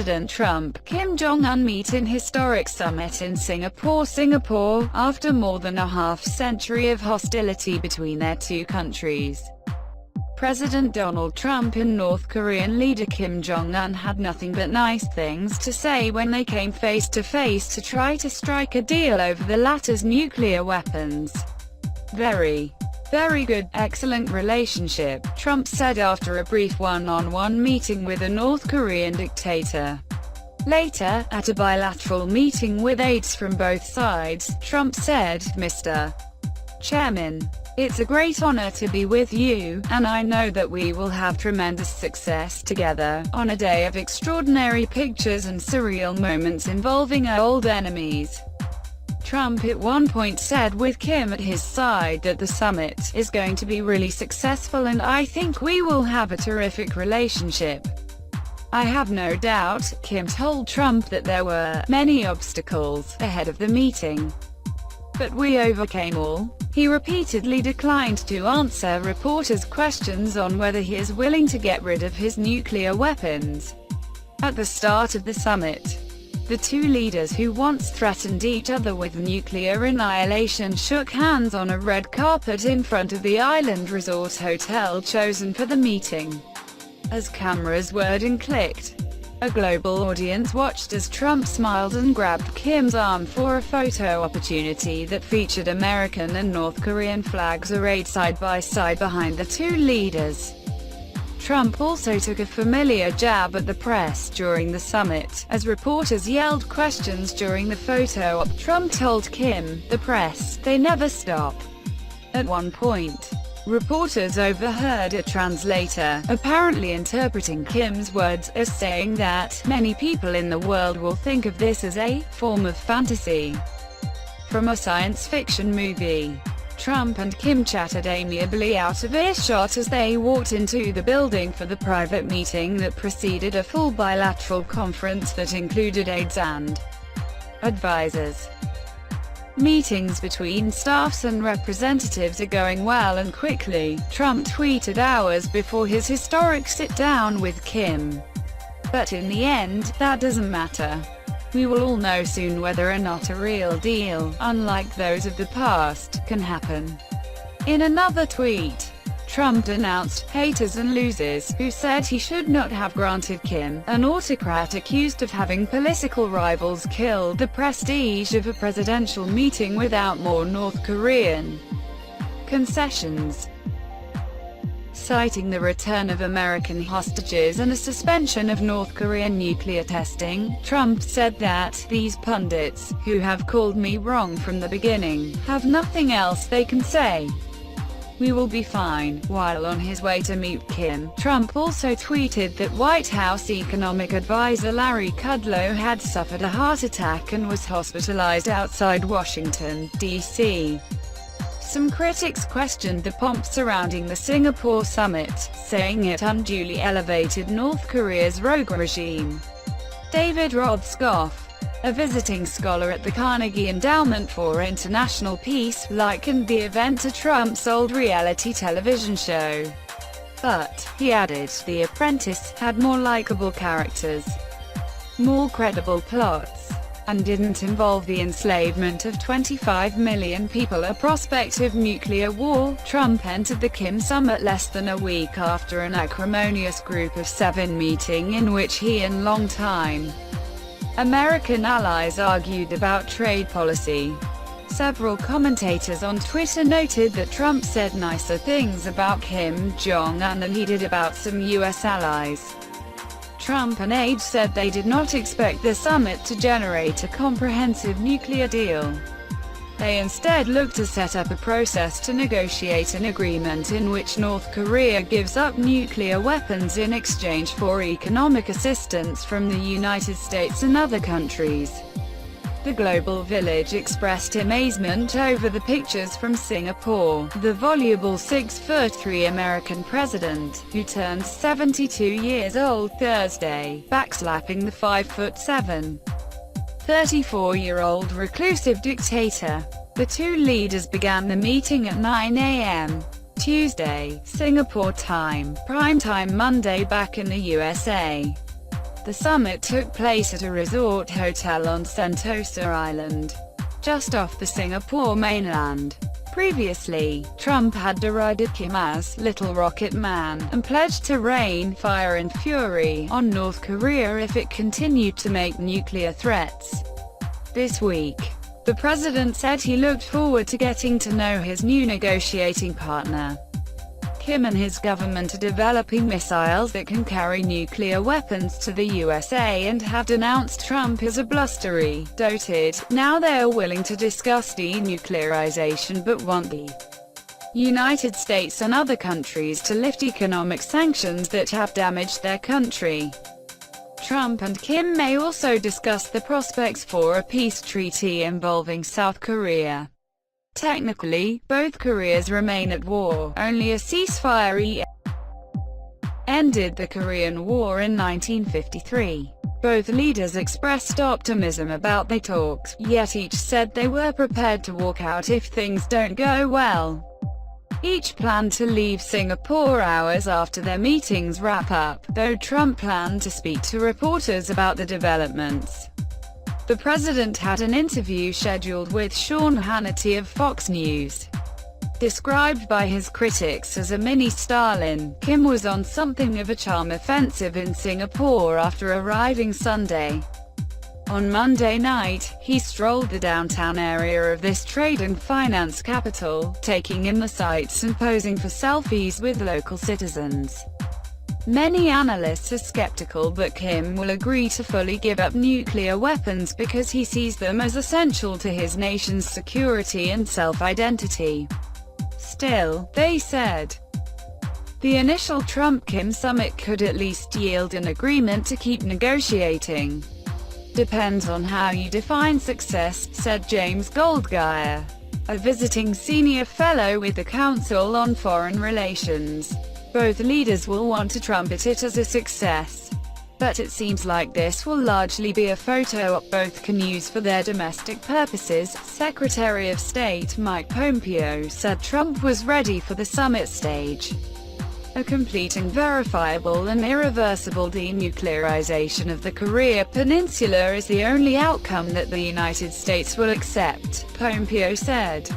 President Trump, Kim Jong Un meet in historic summit in Singapore, after more than a half-century of hostility between their two countries. President Donald Trump and North Korean leader Kim Jong Un had nothing but nice things to say when they came face to face to try to strike a deal over the latter's nuclear weapons. Very good, excellent relationship, Trump said after a brief one-on-one meeting with a North Korean dictator. Later, at a bilateral meeting with aides from both sides, Trump said, "Mr. Chairman, it's a great honor to be with you, and I know that we will have tremendous success together, on a day of extraordinary pictures and surreal moments involving our old enemies." Trump at one point said with Kim at his side that the summit is going to be really successful and I think we will have a terrific relationship. "I have no doubt," Kim told Trump that there were many obstacles ahead of the meeting, but we overcame all. He repeatedly declined to answer reporters' questions on whether he is willing to get rid of his nuclear weapons. At the start of the summit, the two leaders who once threatened each other with nuclear annihilation shook hands on a red carpet in front of the island resort hotel chosen for the meeting. As cameras whirred and clicked, a global audience watched as Trump smiled and grabbed Kim's arm for a photo opportunity that featured American and North Korean flags arrayed side by side behind the two leaders. Trump also took a familiar jab at the press during the summit, as reporters yelled questions during the photo op. Trump told Kim, "The press, they never stop." At one point, reporters overheard a translator, apparently interpreting Kim's words as saying that many people in the world will think of this as a form of fantasy from a science fiction movie. Trump and Kim chatted amiably out of earshot as they walked into the building for the private meeting that preceded a full bilateral conference that included aides and advisors. Meetings between staffs and representatives are going well and quickly, Trump tweeted hours before his historic sit-down with Kim. "But in the end, that doesn't matter. We will all know soon whether or not a real deal, unlike those of the past, can happen." In another tweet, Trump denounced haters and losers who said he should not have granted Kim, an autocrat accused of having political rivals, kill the prestige of a presidential meeting without more North Korean concessions. Citing the return of American hostages and a suspension of North Korean nuclear testing, Trump said that, "These pundits, who have called me wrong from the beginning, have nothing else they can say. We will be fine." While on his way to meet Kim, Trump also tweeted that White House economic advisor Larry Kudlow had suffered a heart attack and was hospitalized outside Washington, D.C. Some critics questioned the pomp surrounding the Singapore summit, saying it unduly elevated North Korea's rogue regime. David Rothschild, a visiting scholar at the Carnegie Endowment for International Peace, likened the event to Trump's old reality television show. But, he added, The Apprentice had more likable characters, more credible plots, and didn't involve the enslavement of 25 million people. A prospect of nuclear war. Trump entered the Kim summit less than a week after an acrimonious Group of Seven meeting in which he and longtime American allies argued about trade policy. Several commentators on Twitter noted that Trump said nicer things about Kim Jong Un than he did about some U.S. allies. Trump and aides said they did not expect the summit to generate a comprehensive nuclear deal. They instead looked to set up a process to negotiate an agreement in which North Korea gives up nuclear weapons in exchange for economic assistance from the United States and other countries. The Global Village expressed amazement over the pictures from Singapore. The voluble 6'3" American president, who turned 72 years old Thursday, backslapping the 5'7", 34-year-old reclusive dictator. The two leaders began the meeting at 9 a.m. Tuesday, Singapore time, prime time Monday back in the USA. The summit took place at a resort hotel on Sentosa Island, just off the Singapore mainland. Previously, Trump had derided Kim as "Little Rocket Man" and pledged to rain fire and fury on North Korea if it continued to make nuclear threats. This week, the president said he looked forward to getting to know his new negotiating partner. Kim and his government are developing missiles that can carry nuclear weapons to the USA and have denounced Trump as a blustery, doted. Now they are willing to discuss denuclearization but want the United States and other countries to lift economic sanctions that have damaged their country. Trump and Kim may also discuss the prospects for a peace treaty involving South Korea. Technically, both Koreas remain at war. Only a ceasefire ended the Korean War in 1953. Both leaders expressed optimism about the talks, yet each said they were prepared to walk out if things don't go well. Each planned to leave Singapore hours after their meetings wrap up, though Trump planned to speak to reporters about the developments. The president had an interview scheduled with Sean Hannity of Fox News. Described by his critics as a mini-Stalin, Kim was on something of a charm offensive in Singapore after arriving Sunday. On Monday night, he strolled the downtown area of this trade and finance capital, taking in the sights and posing for selfies with local citizens. Many analysts are skeptical that Kim will agree to fully give up nuclear weapons because he sees them as essential to his nation's security and self-identity. Still, they said, the initial Trump-Kim summit could at least yield an agreement to keep negotiating. Depends on how you define success, said James Goldgeier, a visiting senior fellow with the Council on Foreign Relations. Both leaders will want to trumpet it as a success. But it seems like this will largely be a photo op both can use for their domestic purposes. Secretary of State Mike Pompeo said Trump was ready for the summit stage. A complete and verifiable and irreversible denuclearization of the Korea Peninsula is the only outcome that the United States will accept, Pompeo said.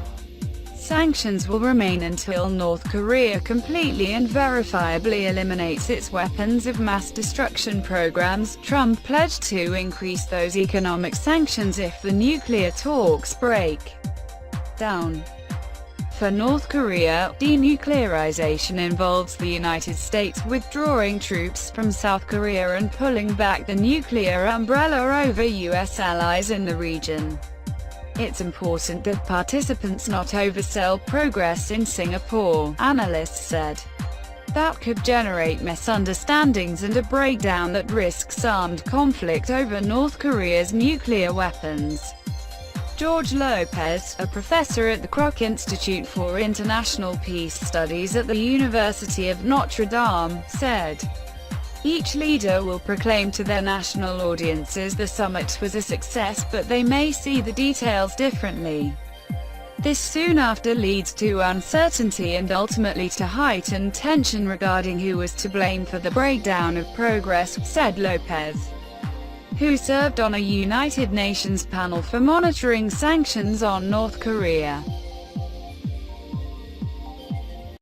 Sanctions will remain until North Korea completely and verifiably eliminates its weapons of mass destruction programs. Trump pledged to increase those economic sanctions if the nuclear talks break down. For North Korea, denuclearization involves the United States withdrawing troops from South Korea and pulling back the nuclear umbrella over U.S. allies in the region. It's important that participants not oversell progress in Singapore, analysts said. That could generate misunderstandings and a breakdown that risks armed conflict over North Korea's nuclear weapons. George Lopez, a professor at the Kroc Institute for International Peace Studies at the University of Notre Dame, said, each leader will proclaim to their national audiences the summit was a success, but they may see the details differently. This soon after leads to uncertainty and ultimately to heightened tension regarding who was to blame for the breakdown of progress, said Lopez, who served on a United Nations panel for monitoring sanctions on North Korea.